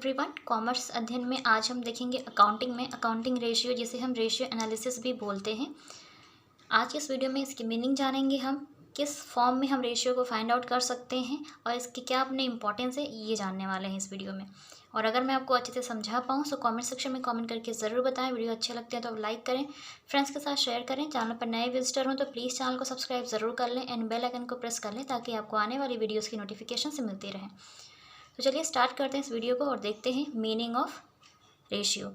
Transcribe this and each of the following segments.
Everyone. Commerce अध्ययन में आज हम देखेंगे अकाउंटिंग रेशियो, जिसे हम रेशियो एनालिसिस भी बोलते हैं। आज के इस वीडियो में इसकी मीनिंग जानेंगे, हम किस फॉर्म में हम रेशियो को फाइंड आउट कर सकते हैं और इसके क्या अपने इंपॉर्टेंस है, ये जानने वाले हैं इस वीडियो में। और अगर मैं आपको अच्छे से समझा पाऊँ तो कमेंट सेक्शन में कमेंट करके ज़रूर बताएं। वीडियो अच्छे लगते हैं तो लाइक करें, फ्रेंड्स के साथ शेयर करें। चैनल पर नए विजिटर हों तो प्लीज़ चैनल को सब्सक्राइब ज़रूर कर लें एंड बेल आइकन को प्रेस कर लें ताकि आपको आने वाली वीडियोज़ की नोटिफिकेशन से मिलती रहे। तो चलिए स्टार्ट करते हैं इस वीडियो को और देखते हैं मीनिंग ऑफ रेशियो।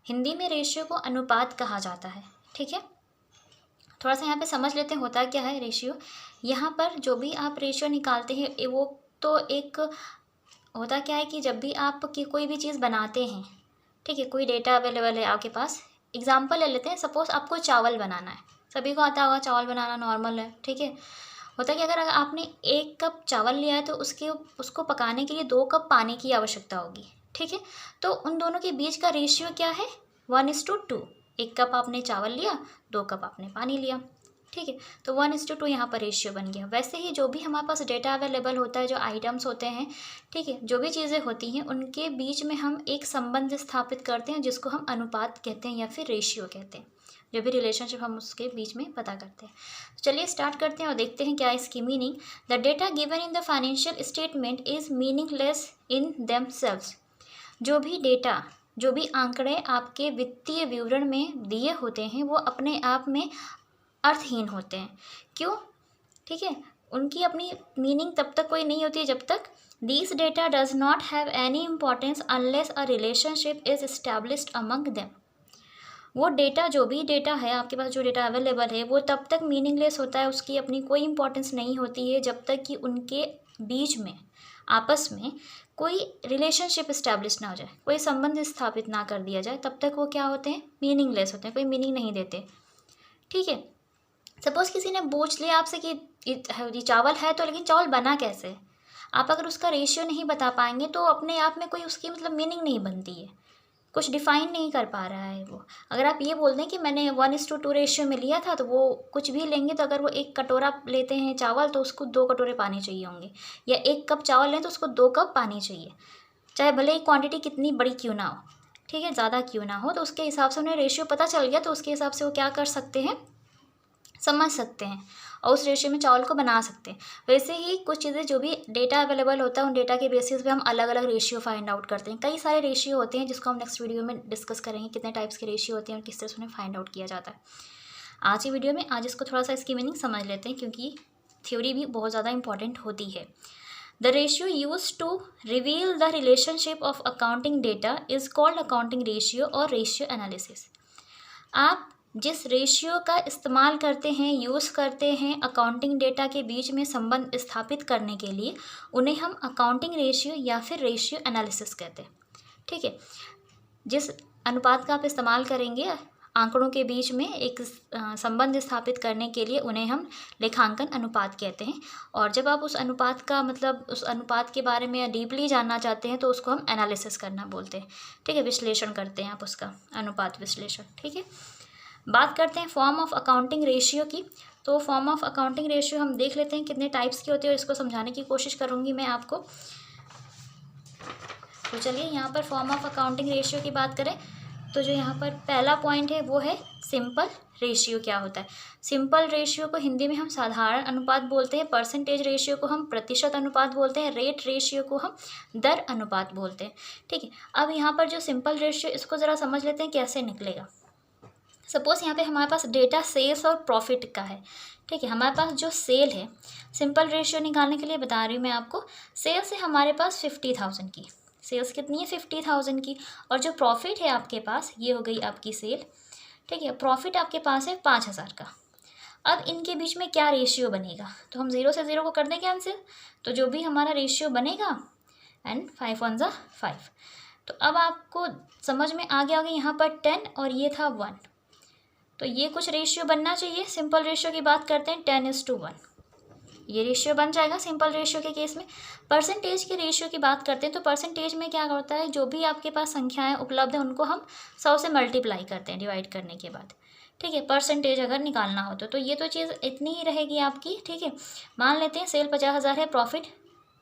हिंदी में रेशियो को अनुपात कहा जाता है। ठीक है, थोड़ा सा यहाँ पे समझ लेते हैं होता क्या है रेशियो। यहाँ पर जो भी आप रेशियो निकालते हैं वो तो एक होता क्या है कि जब भी आप कोई भी चीज़ बनाते हैं, ठीक है, कोई डेटा अवेलेबल है आपके पास। एग्जाम्पल ले लेते हैं, सपोज़ आपको चावल बनाना है, सभी को आता होगा चावल बनाना, नॉर्मल है। ठीक है, होता है कि अगर आपने 1 कप चावल लिया है तो उसको पकाने के लिए 2 कप पानी की आवश्यकता होगी। ठीक है, तो उन दोनों के बीच का रेशियो क्या है? 1:2। 1 कप आपने चावल लिया, 2 कप आपने पानी लिया। ठीक है, तो 1:2 यहाँ पर रेशियो बन गया। वैसे ही जो भी हमारे पास डेटा अवेलेबल होता है, जो आइटम्स होते हैं, ठीक है, जो भी चीज़ें होती हैं, उनके बीच में हम एक संबंध स्थापित करते हैं जिसको हम अनुपात कहते हैं या फिर रेशियो कहते हैं। जो भी रिलेशनशिप हम उसके बीच में पता करते हैं। तो चलिए स्टार्ट करते हैं और देखते हैं क्या इसकी meaning. The data given in the financial statement is meaningless in themselves. जो भी डेटा, जो भी आंकड़े आपके वित्तीय विवरण में दिए होते हैं वो अपने आप में अर्थहीन होते हैं। क्यों? ठीक है, उनकी अपनी मीनिंग तब तक कोई नहीं होती है जब तक this data does not have any importance unless a relationship is established among them. वो डेटा, जो भी डेटा है आपके पास, जो डेटा अवेलेबल है, वो तब तक मीनिंगलेस होता है, उसकी अपनी कोई इंपॉर्टेंस नहीं होती है जब तक कि उनके बीच में आपस में कोई रिलेशनशिप इस्टेब्लिश ना हो जाए, कोई संबंध स्थापित ना कर दिया जाए, तब तक वो क्या होते हैं? मीनिंगलेस होते हैं, कोई मीनिंग नहीं देते। ठीक है, सपोज़ किसी ने पूछ लिया आपसे कि ये चावल है तो, लेकिन चावल बना कैसे? आप अगर उसका रेशियो नहीं बता पाएंगे तो अपने आप में कोई उसकी मतलब मीनिंग नहीं बनती है, कुछ डिफ़ाइन नहीं कर पा रहा है वो। अगर आप ये बोल दें कि मैंने 1:2 रेशियो में लिया था, तो वो कुछ भी लेंगे तो अगर वो 1 कटोरा लेते हैं चावल तो उसको 2 कटोरे पानी चाहिए होंगे, या 1 कप चावल लें तो उसको 2 कप पानी चाहिए, चाहे भले ही क्वांटिटी कितनी बड़ी क्यों ना हो। ठीक है, ज़्यादा क्यों ना हो, तो उसके हिसाब से उन्हें रेशियो पता चल गया तो उसके हिसाब से वो क्या कर सकते हैं, समझ सकते हैं और उस रेशियो में चावल को बना सकते हैं। वैसे ही कुछ चीज़ें, जो भी डेटा अवेलेबल होता है, उन डेटा के बेसिस पे हम अलग अलग रेशियो फाइंड आउट करते हैं। कई सारे रेशियो होते हैं जिसको हम नेक्स्ट वीडियो में डिस्कस करेंगे, कितने टाइप्स के रेशियो होते हैं और किस तरह से उन्हें फाइंड आउट किया जाता है। आज की वीडियो में आज इसको थोड़ा सा इसकी मीनिंग समझ लेते हैं, क्योंकि थ्योरी भी बहुत ज़्यादा इंपॉर्टेंट होती है। The ratio use to reveal the relationship of accounting data is called accounting ratio और रेशियो एनालिसिस। आप जिस रेशियो का इस्तेमाल करते हैं, यूज़ करते हैं अकाउंटिंग डेटा के बीच में संबंध स्थापित करने के लिए, उन्हें हम अकाउंटिंग रेशियो या फिर रेशियो एनालिसिस कहते हैं। ठीक है, जिस अनुपात का आप इस्तेमाल करेंगे आंकड़ों के बीच में एक संबंध स्थापित करने के लिए, उन्हें हम लेखांकन अनुपात कहते हैं। और जब आप उस अनुपात का मतलब उस अनुपात के बारे में डीपली जानना चाहते हैं तो उसको हम एनालिसिस करना बोलते हैं। ठीक है, विश्लेषण करते हैं आप उसका, अनुपात विश्लेषण। ठीक है, बात करते हैं फॉर्म ऑफ अकाउंटिंग रेशियो की। तो फॉर्म ऑफ अकाउंटिंग रेशियो हम देख लेते हैं कितने टाइप्स की होती है और इसको समझाने की कोशिश करूँगी मैं आपको। तो चलिए यहाँ पर फॉर्म ऑफ अकाउंटिंग रेशियो की बात करें तो जो यहाँ पर पहला पॉइंट है वो है सिंपल रेशियो। क्या होता है सिंपल रेशियो? को हिंदी में हम साधारण अनुपात बोलते हैं, परसेंटेज रेशियो को हम प्रतिशत अनुपात बोलते हैं, रेट रेशियो को हम दर अनुपात बोलते हैं। ठीक है, अब यहाँ पर जो सिंपल रेशियो, इसको ज़रा समझ लेते हैं कैसे निकलेगा। सपोज़ यहाँ पे हमारे पास डेटा सेल्स और प्रॉफिट का है। ठीक है, हमारे पास जो सेल है, सिंपल रेशियो निकालने के लिए बता रही हूँ मैं आपको, सेल्स है हमारे पास 50,000 की, सेल्स कितनी है 50,000 की, और जो प्रॉफिट है आपके पास, ये हो गई आपकी सेल। ठीक है, प्रॉफिट आपके पास है 5,000 का। अब इनके बीच में क्या रेशियो बनेगा? तो हम 0 से 0 को कर दें कैंसिल, तो जो भी हमारा रेशियो बनेगा, एंड 5 1 ज़ा 5। तो अब आपको समझ में आ गया होगा, यहाँ पर 10 और ये था 1, तो ये कुछ रेशियो बनना चाहिए। सिंपल रेशियो की बात करते हैं, 10:1, ये रेशियो बन जाएगा सिंपल रेशियो के केस में। परसेंटेज के रेशियो की बात करते हैं तो परसेंटेज में क्या होता है, जो भी आपके पास संख्याएं उपलब्ध हैं उनको हम 100 से मल्टीप्लाई करते हैं डिवाइड करने के बाद। ठीक है, परसेंटेज अगर निकालना हो तो ये तो चीज़ इतनी ही रहेगी आपकी। ठीक है, मान लेते हैं सेल 50,000 है, प्रॉफिट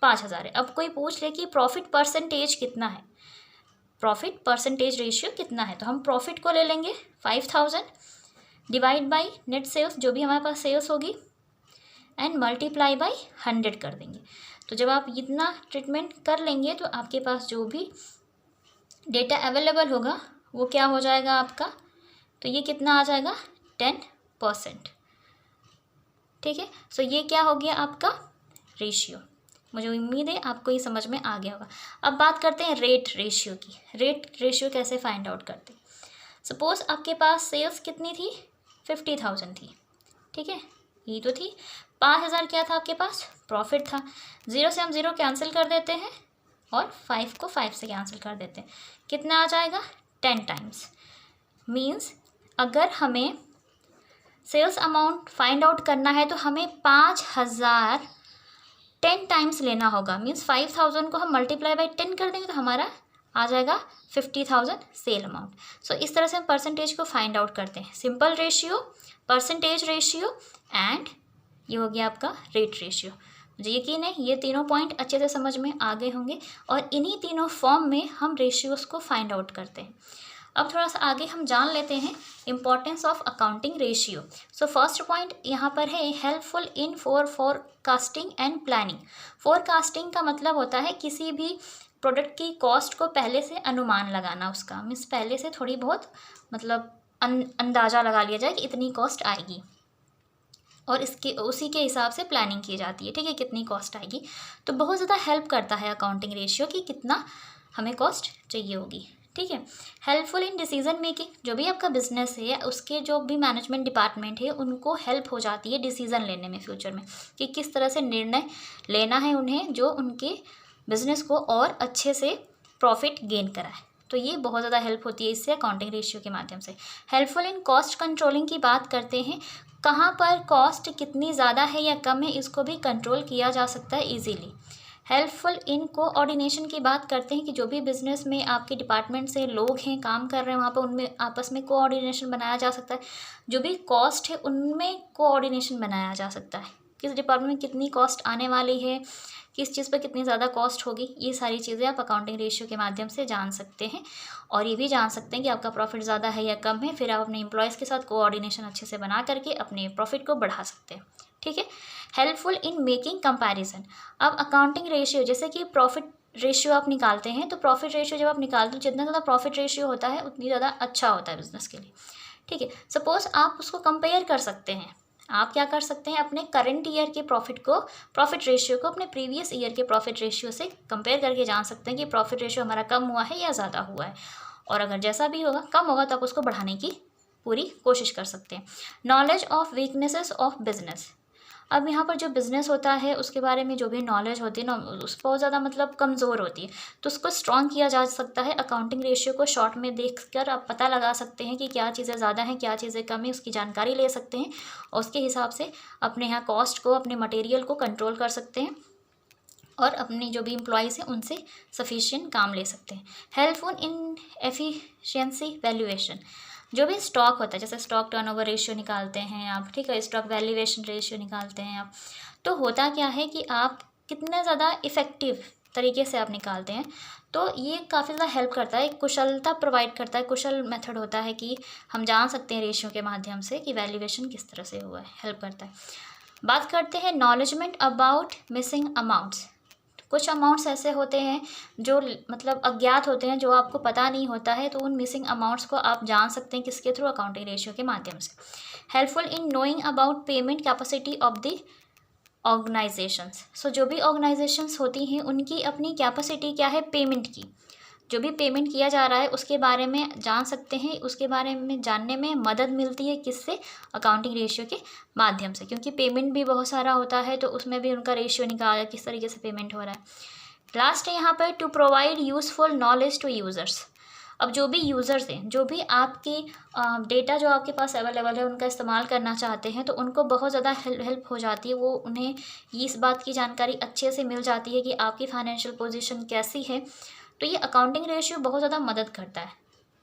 5,000 है। अब कोई पूछ ले कि प्रॉफिट परसेंटेज कितना है, प्रॉफिट परसेंटेज रेशियो कितना है, तो हम प्रॉफिट को ले लेंगे 5,000 डिवाइड बाई नेट सेल्स, जो भी हमारे पास सेल्स होगी, एंड मल्टीप्लाई बाई 100 कर देंगे। तो जब आप इतना ट्रीटमेंट कर लेंगे तो आपके पास जो भी डेटा अवेलेबल होगा वो क्या हो जाएगा आपका, तो ये कितना आ जाएगा 10%। ठीक है, सो ये क्या हो गया आपका रेशियो। मुझे उम्मीद है आपको ये समझ में आ गया होगा। अब बात करते हैं रेट रेशियो की। रेट रेशियो कैसे फाइंड आउट करते हैं। सपोज आपके पास सेल्स कितनी थी, 50,000 थी। ठीक है, ये तो थी। 5,000 क्या था आपके पास, प्रॉफिट था। 0 से हम 0 कैंसिल कर देते हैं और 5 को 5 से कैंसिल कर देते हैं। कितना आ जाएगा 10 टाइम्स। मीन्स अगर हमें सेल्स अमाउंट फाइंड आउट करना है तो हमें 5,000 10 टाइम्स लेना होगा। मीन्स 5,000 को हम मल्टीप्लाई बाई 10 कर देंगे तो हमारा आ जाएगा 50,000 सेल अमाउंट। सो इस तरह से हम परसेंटेज को फाइंड आउट करते हैं। Simple ratio, percentage ratio and ये हो गया आपका रेट रेशियो। मुझे यकीन है ये तीनों पॉइंट अच्छे से समझ में आ गए होंगे और इन्हीं तीनों फॉर्म में हम रेशियोज़ को फाइंड आउट करते हैं। अब थोड़ा सा आगे हम जान लेते हैं importance of accounting ratio. So first point यहाँ पर है helpful in forecasting and planning. Forecasting का मतलब होता है किसी भी प्रोडक्ट की कॉस्ट को पहले से अनुमान लगाना उसका, मीन्स पहले से थोड़ी बहुत मतलब अंदाज़ा लगा लिया जाए कि इतनी कॉस्ट आएगी और इसके उसी के हिसाब से प्लानिंग की जाती है। ठीक है, कितनी कॉस्ट आएगी, तो बहुत ज़्यादा हेल्प करता है अकाउंटिंग रेशियो कि कितना हमें कॉस्ट चाहिए होगी। ठीक है, हेल्पफुल इन डिसीजन मेकिंग। जो भी आपका बिजनेस है उसके जो भी मैनेजमेंट डिपार्टमेंट है उनको हेल्प हो जाती है डिसीज़न लेने में फ्यूचर में कि किस तरह से निर्णय लेना है उन्हें जो उनके बिजनेस को और अच्छे से प्रॉफिट गेन कराए। तो ये बहुत ज़्यादा हेल्प होती है इससे अकाउंटिंग रेशियो के माध्यम से। हेल्पफुल इन कॉस्ट कंट्रोलिंग की बात करते हैं, कहाँ पर कॉस्ट कितनी ज़्यादा है या कम है इसको भी कंट्रोल किया जा सकता है ईजीली। हेल्पफुल इन कोऑर्डिनेशन की बात करते हैं कि जो भी बिज़नेस में आपके डिपार्टमेंट से लोग हैं काम कर रहे हैं वहाँ पर उनमें आपस में कोऑर्डिनेशन बनाया जा सकता है। जो भी कॉस्ट है उनमें कोऑर्डिनेशन बनाया जा सकता है, किस डिपार्टमेंट में कितनी कॉस्ट आने वाली है, किस चीज़ पर कितनी ज़्यादा कॉस्ट होगी, ये सारी चीज़ें आप अकाउंटिंग रेशियो के माध्यम से जान सकते हैं। और ये भी जान सकते हैं कि आपका प्रॉफिट ज़्यादा है या कम है, फिर आप अपने एम्प्लॉयज़ के साथ कोऑर्डिनेशन अच्छे से बना करके अपने प्रॉफिट को बढ़ा सकते हैं। ठीक है, हेल्पफुल इन मेकिंग कंपैरिजन। अब अकाउंटिंग रेशियो जैसे कि प्रॉफिट रेशियो आप निकालते हैं, तो प्रॉफिट रेशियो जब आप निकालते हैं जितना ज़्यादा प्रॉफिट रेशियो होता है उतनी ज़्यादा अच्छा होता है बिजनेस के लिए। ठीक है, सपोज आप उसको कंपेयर कर सकते हैं। आप क्या कर सकते हैं, अपने करंट ईयर के प्रॉफिट रेशियो को अपने प्रीवियस ईयर के प्रॉफिट रेशियो से कंपेयर करके जान सकते हैं कि प्रॉफिट रेशियो हमारा कम हुआ है या ज़्यादा हुआ है। और अगर जैसा भी होगा कम होगा तो आप उसको बढ़ाने की पूरी कोशिश कर सकते हैं। Knowledge of weaknesses of business. अब यहाँ पर जो बिज़नेस होता है उसके बारे में जो भी नॉलेज होती है ना उस बहुत ज़्यादा मतलब कमज़ोर होती है, तो उसको स्ट्रॉन्ग किया जा सकता है। अकाउंटिंग रेशियो को शॉर्ट में देखकर आप पता लगा सकते हैं कि क्या चीज़ें ज़्यादा हैं क्या चीज़ें कम है, उसकी जानकारी ले सकते हैं और उसके हिसाब से अपने यहाँ कॉस्ट को अपने मटेरियल को कंट्रोल कर सकते हैं और अपने जो भी एम्प्लॉयज़ हैं उनसे सफिशिएंट काम ले सकते हैं। Helpful in efficiency valuation. जो भी स्टॉक होता है जैसे स्टॉक टर्नओवर रेशियो निकालते हैं आप, ठीक है, स्टॉक वैल्यूएशन रेशियो निकालते हैं आप, तो होता क्या है कि आप कितने ज़्यादा इफ़ेक्टिव तरीके से आप निकालते हैं, तो ये काफ़ी ज़्यादा हेल्प करता है, कुशलता प्रोवाइड करता है, कुशल मेथड होता है कि हम जान सकते हैं रेशियो के माध्यम से कि वैल्यूएशन किस तरह से हुआ है, हेल्प करता है। बात करते हैं नॉलेजमेंट अबाउट मिसिंग अमाउंट्स। कुछ अमाउंट्स ऐसे होते हैं जो मतलब अज्ञात होते हैं, जो आपको पता नहीं होता है, तो उन मिसिंग अमाउंट्स को आप जान सकते हैं किसके थ्रू, अकाउंटिंग रेशियो के माध्यम से। Helpful in knowing about payment capacity of the organisations. So जो भी ऑर्गेनाइजेशंस होती हैं उनकी अपनी कैपेसिटी क्या है पेमेंट की, जो भी पेमेंट किया जा रहा है उसके बारे में जान सकते हैं, उसके बारे में जानने में मदद मिलती है किससे, अकाउंटिंग रेशियो के माध्यम से, क्योंकि पेमेंट भी बहुत सारा होता है तो उसमें भी उनका रेशियो निकाला किस तरीके से पेमेंट हो रहा है। लास्ट है यहाँ पर to provide useful knowledge to users. अब जो भी यूज़र्स हैं, जो भी आपकी डेटा जो आपके पास अवेलेबल है उनका इस्तेमाल करना चाहते हैं, तो उनको बहुत ज़्यादा हेल्प हो जाती है, वो उन्हें इस बात की जानकारी अच्छे से मिल जाती है कि आपकी फाइनेंशियल पोजीशन कैसी है। तो ये अकाउंटिंग रेशियो बहुत ज़्यादा मदद करता है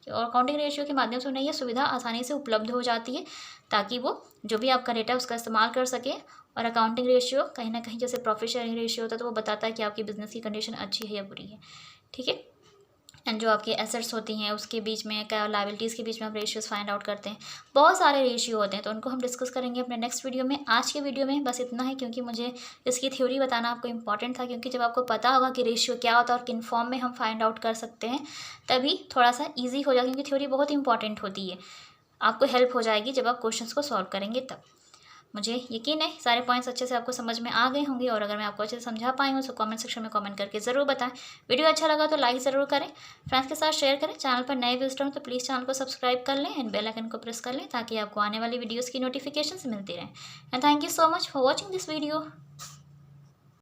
और अकाउंटिंग रेशियो के माध्यम से उन्हें ये सुविधा आसानी से उपलब्ध हो जाती है ताकि वो जो भी आपका डेटा है उसका इस्तेमाल कर सके और अकाउंटिंग रेशियो कहीं ना कहीं जैसे प्रॉफिट शेयरिंग रेशियो होता है तो वो बताता है कि आपकी बिजनेस की कंडीशन अच्छी है या बुरी है, ठीक है। एंड जो आपकी एसेट्स होती हैं उसके बीच में क्या लायबिलिटीज़ के बीच में आप रेशियोज फाइंड आउट करते हैं। बहुत सारे रेशियो होते हैं तो उनको हम डिस्कस करेंगे अपने नेक्स्ट वीडियो में। आज के वीडियो में बस इतना है, क्योंकि मुझे इसकी थ्योरी बताना आपको इंपॉर्टेंट था, क्योंकि जब आपको पता होगा कि रेशियो क्या होता है और किन फॉर्म में हम फाइंड आउट कर सकते हैं तभी थोड़ा सा ईजी हो जाएगा, क्योंकि थ्योरी बहुत इंपॉर्टेंट होती है, आपको हेल्प हो जाएगी जब आप क्वेश्चंस को सॉल्व करेंगे तब। मुझे यकीन है सारे पॉइंट्स अच्छे से आपको समझ में आ गए होंगे, और अगर मैं आपको अच्छे से समझा पाई हूँ तो कमेंट सेक्शन में कमेंट करके ज़रूर बताएं। वीडियो अच्छा लगा तो लाइक ज़रूर करें, फ्रेंड्स के साथ शेयर करें। चैनल पर नए विजिटर हो तो प्लीज़ चैनल को सब्सक्राइब कर लें एंड बेल आइकन को प्रेस कर लें ताकि आपको आने वाली वीडियोज़ की नोटिफिकेशन मिलती रहें। And thank you so much for watching this video.